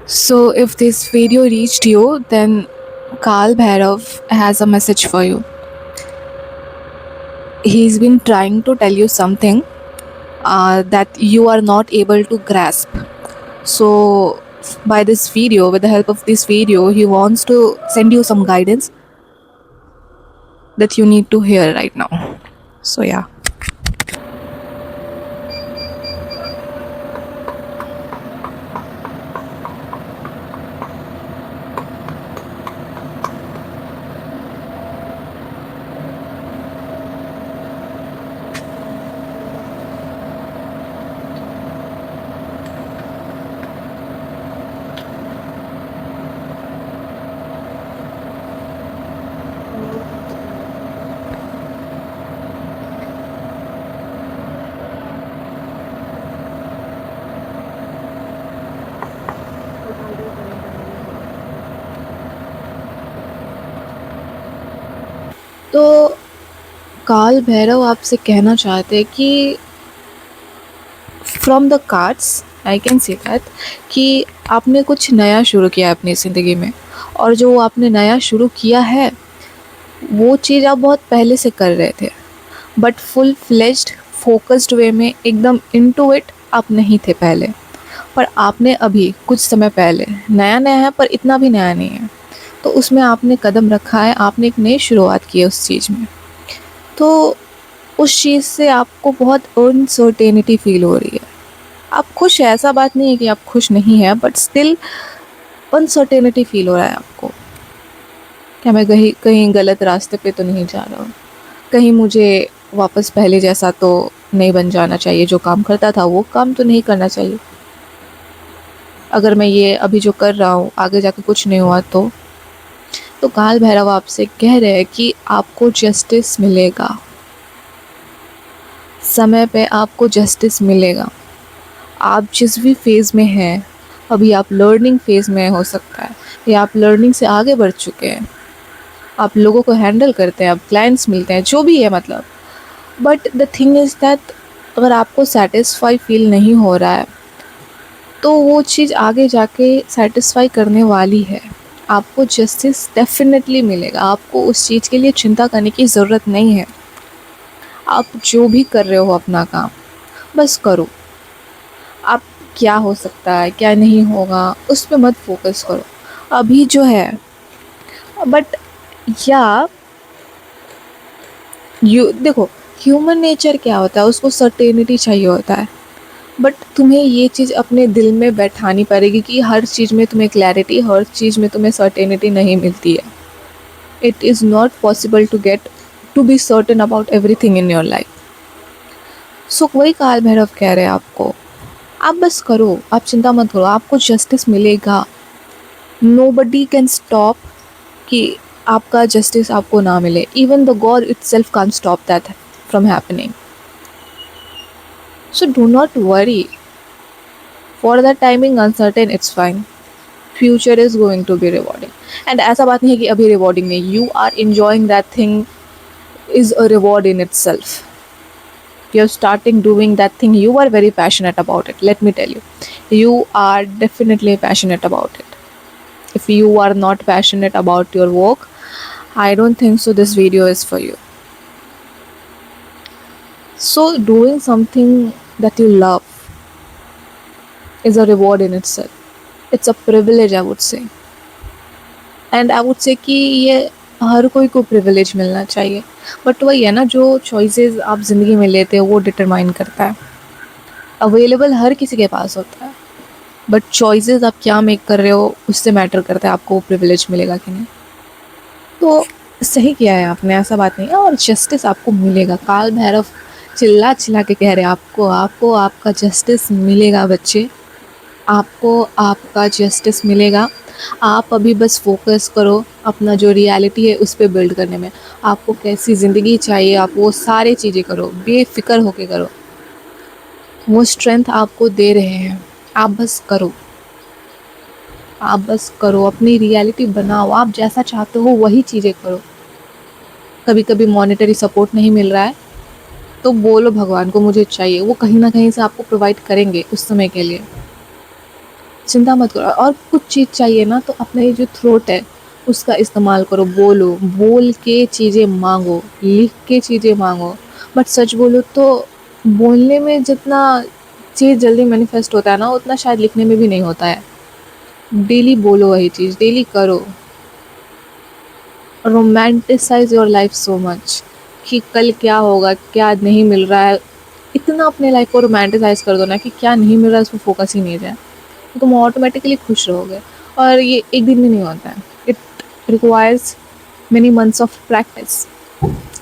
So, if this video reached you, then Kal Bhairav has a message for you. He's been trying to tell you something that you are not able to grasp. So, by this video, with the help of this video, he wants to send you some guidance that you need to hear right now. So, yeah. तो काल भैरव आपसे कहना चाहते हैं कि from the cards I can see that कि आपने कुछ नया शुरू किया है अपनी ज़िंदगी में, और जो आपने नया शुरू किया है वो चीज़ आप बहुत पहले से कर रहे थे, बट फुल फ्लेज्ड फोकस्ड वे में एकदम इनटू इट आप नहीं थे पहले। पर आपने अभी कुछ समय पहले, नया नया है पर इतना भी नया नहीं है, तो उसमें आपने कदम रखा है, आपने एक नई शुरुआत की है उस चीज़ में। तो उस चीज़ से आपको बहुत अनसर्टेनिटी फील हो रही है। आप खुश हैं, ऐसा बात नहीं है कि आप खुश नहीं हैं, बट स्टिल अनसर्टेनिटी फील हो रहा है आपको। क्या मैं कहीं कहीं गलत रास्ते पे तो नहीं जा रहा हूँ, कहीं मुझे वापस पहले जैसा तो नहीं बन जाना चाहिए, जो काम करता था वो काम तो नहीं करना चाहिए। अगर मैं ये अभी जो कर रहा हूँ आगे जाके कुछ नहीं हुआ तो काल भैरव आपसे कह रहे हैं कि आपको जस्टिस मिलेगा, समय पे आपको जस्टिस मिलेगा। आप जिस भी फेज़ में हैं, अभी आप लर्निंग फेज़ में हो सकता है, या आप लर्निंग से आगे बढ़ चुके हैं, आप लोगों को हैंडल करते हैं, आप क्लाइंट्स मिलते हैं, जो भी है मतलब। But the thing is that अगर आपको सेटिस्फाई फील नहीं हो रहा है तो वो चीज़ आगे जाके सेटिस्फाई करने वाली है। आपको जस्टिस डेफिनेटली मिलेगा, आपको उस चीज़ के लिए चिंता करने की ज़रूरत नहीं है। आप जो भी कर रहे हो अपना काम बस करो। आप क्या हो सकता है क्या नहीं होगा उस पर मत फोकस करो अभी जो है। बट या यू देखो, ह्यूमन नेचर क्या होता है, उसको सर्टेनिटी चाहिए होता है। बट तुम्हें ये चीज़ अपने दिल में बैठानी पड़ेगी कि हर चीज़ में तुम्हें क्लैरिटी, हर चीज़ में तुम्हें सर्टेनिटी नहीं मिलती है। It is not possible to be certain about everything in your life. So वही काल भैरव कह रहे हैं आपको, आप बस करो, आप चिंता मत करो, आपको जस्टिस मिलेगा। नोबडी कैन स्टॉप कि आपका जस्टिस आपको ना मिले। Even the God itself can't stop that from happening. So do not worry. For the timing uncertain, it's fine. Future is going to be rewarding. And ऐसा बात नहीं है कि अभी rewarding नहीं, you are enjoying that thing is a reward in itself. You're starting doing that thing, you are very passionate about it. Let me tell you, you are definitely passionate about it. If you are not passionate about your work, I don't think so this video is for you. So doing something that you love is a reward in itself. It's a privilege, I would say. And I would say कि ये हर कोई को privilege मिलना चाहिए। But वही है ना, जो choices आप ज़िंदगी में लेते हो वो डिटरमाइन करता है। अवेलेबल हर किसी के पास होता है, बट choices आप क्या मेक कर रहे हो उससे मैटर करता है आपको वो privilege मिलेगा कि नहीं। तो सही किया है आपने, ऐसा बात नहीं है, और जस्टिस आपको मिलेगा। काल भैरव चिल्ला चिल्ला के कह रहे हैं आपको आपका जस्टिस मिलेगा बच्चे, आपको आपका जस्टिस मिलेगा। आप अभी बस फोकस करो अपना जो रियलिटी है उस पर बिल्ड करने में। आपको कैसी ज़िंदगी चाहिए, आप वो सारी चीज़ें करो, बेफिक्र होके करो। वो स्ट्रेंथ आपको दे रहे हैं, आप बस करो, आप बस करो, अपनी रियलिटी बनाओ, आप जैसा चाहते हो वही चीज़ें करो। कभी कभी मॉनेटरी सपोर्ट नहीं मिल रहा है तो बोलो भगवान को मुझे चाहिए, वो कहीं ना कहीं से आपको प्रोवाइड करेंगे उस समय के लिए। चिंता मत करो। और कुछ चीज़ चाहिए ना तो अपना ये जो थ्रोट है उसका इस्तेमाल करो, बोलो, बोल के चीज़ें मांगो, लिख के चीज़ें मांगो। बट सच बोलो तो बोलने में जितना चीज़ जल्दी मैनिफेस्ट होता है ना उतना शायद लिखने में भी नहीं होता है। डेली बोलो वही चीज़, डेली करो। Romanticise your life so much कि कल क्या होगा, क्या नहीं मिल रहा है। इतना अपने लाइफ को रोमांटिसाइज कर दो ना कि क्या नहीं मिल रहा है उस पर फोकस ही नहीं जाए, तो तुम ऑटोमेटिकली खुश रहोगे। और ये एक दिन में नहीं होता है, it requires many months of practice.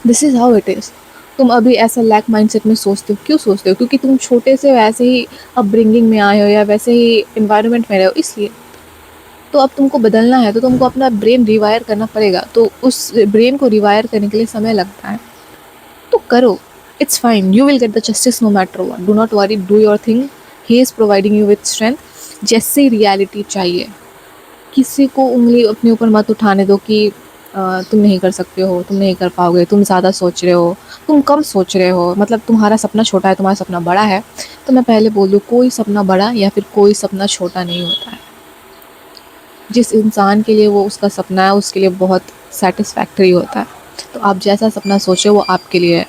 This is how it is. तुम अभी ऐसा लैक माइंडसेट में सोचते हो, क्यों सोचते हो? क्योंकि तुम छोटे से वैसे ही अपब्रिंगिंग में आए हो या वैसे ही इन्वायरमेंट में रहे हो, इसलिए। तो अब तुमको बदलना है तो तुमको अपना ब्रेन रिवायर करना पड़ेगा, तो उस ब्रेन को रिवायर करने के लिए समय लगता है, तो करो। It's fine, you will get the justice no matter what, do not worry, do your thing. He is providing you with strength. जैसे रियलिटी चाहिए, किसी को उंगली अपने ऊपर मत उठाने दो कि तुम नहीं कर सकते हो, तुम नहीं कर पाओगे, तुम ज़्यादा सोच रहे हो, तुम कम सोच रहे हो, मतलब तुम्हारा सपना छोटा है, तुम्हारा सपना बड़ा है। तो मैं पहले बोल दूँ, कोई सपना बड़ा या फिर कोई सपना छोटा नहीं होता है। जिस इंसान के लिए वो उसका सपना है उसके लिए बहुत सेटिस्फैक्ट्री होता है। तो आप जैसा सपना सोचो वो आपके लिए है।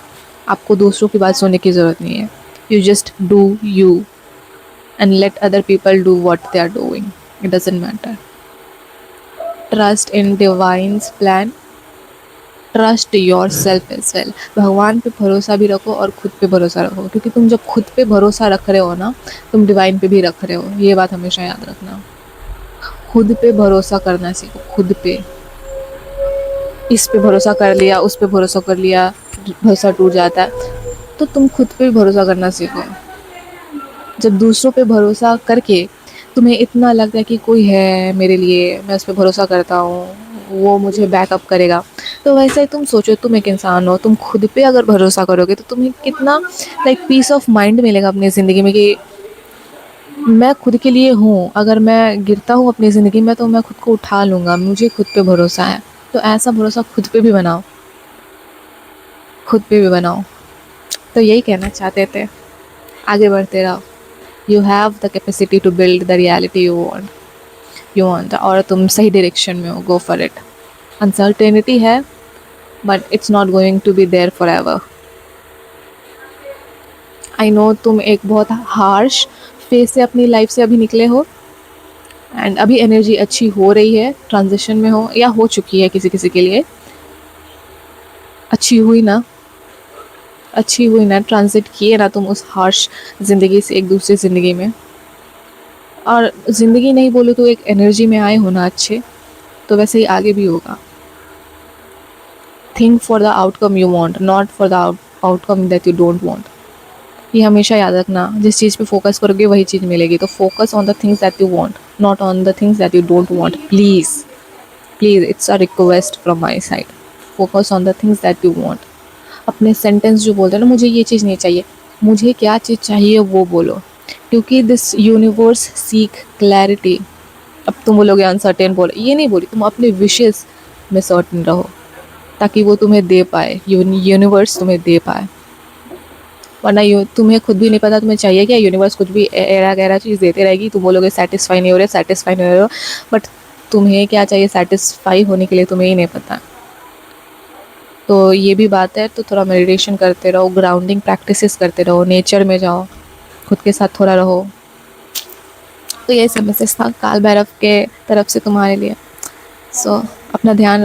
आपको दूसरों की बात सुनने की ज़रूरत नहीं है। You just do you and let other people do what they are doing, it doesn't matter. Trust in divine's plan, trust yourself as well. भगवान पे भरोसा भी रखो और खुद पे भरोसा रखो, क्योंकि तुम जब खुद पे भरोसा रख रहे हो ना, तुम डिवाइन पे भी रख रहे हो। ये बात हमेशा याद रखना। खुद पे भरोसा करना सीखो, खुद पे। इस पे भरोसा कर लिया, उस पे भरोसा कर लिया, भरोसा टूट जाता है। तो तुम खुद पे भी भरोसा करना सीखो। जब दूसरों पे भरोसा करके तुम्हें इतना लगता है कि कोई है मेरे लिए, मैं उस पर भरोसा करता हूँ, वो मुझे बैकअप करेगा, तो वैसे ही तुम सोचो, तुम एक इंसान हो, तुम खुद पे अगर भरोसा करोगे तो तुम्हें कितना पीस ऑफ माइंड मिलेगा अपनी ज़िंदगी में कि मैं खुद के लिए हूँ। अगर मैं गिरता हूँ अपनी ज़िंदगी में तो मैं खुद को उठा लूँगा, मुझे खुद पे भरोसा है। तो ऐसा भरोसा खुद पे भी बनाओ, खुद पे भी बनाओ। तो यही कहना चाहते थे, आगे बढ़ते रहो। You have the capacity to build the reality you want. और तुम सही डायरेक्शन में हो, गो फॉर इट। अनसर्टेनिटी है but it's not going to be there forever. I know तुम एक बहुत हार्श फेज से अपनी लाइफ से अभी निकले हो एंड अभी एनर्जी अच्छी हो रही है, ट्रांजिशन में हो या हो चुकी है किसी किसी के लिए। अच्छी हुई ना, अच्छी हुई ना, ट्रांजिट किए ना तुम उस हार्श ज़िंदगी से एक दूसरी ज़िंदगी में। और ज़िंदगी नहीं बोलो तो एक एनर्जी में आए हो ना अच्छे, तो वैसे ही आगे भी होगा। Think for the outcome you want, not for the outcome that you don't want. ये हमेशा याद रखना, जिस चीज़ पे फोकस करोगे वही चीज़ मिलेगी। तो focus on the things that you want, not on the things that you don't want. Please please, it's a request from my side. Focus on the things that you want. अपने sentence जो बोलते हैं ना, मुझे ये चीज़ नहीं चाहिए, मुझे क्या चीज़ चाहिए वो बोलो, क्योंकि दिस यूनिवर्स सीक क्लैरिटी। अब तुम बोलोगे अनसर्टेन बोलो, ये नहीं बोली, तुम अपने विशेस में सर्टेन रहो ताकि वो तुम्हें दे पाए, यूनिवर्स तुम्हें दे पाए। वरना तुम्हें खुद भी नहीं पता तुम्हें चाहिए क्या, यूनिवर्स कुछ भी एरा गहरा चीज़ देते रहेगी, तुम बोलोगे सेटिस्फाई नहीं हो रहे, सेटिस्फाई नहीं हो रहे, बट तुम्हें क्या चाहिए सेटिस्फाई होने के लिए तुम्हें ही नहीं पता। तो ये भी बात है। तो थोड़ा मेडिटेशन करते रहो, ग्राउंडिंग प्रैक्टिसेस करते रहो, नेचर में जाओ, खुद के साथ थोड़ा रहो। तो यही सब मैसेज था काल भैरव के तरफ से तुम्हारे लिए। सो अपना ध्यान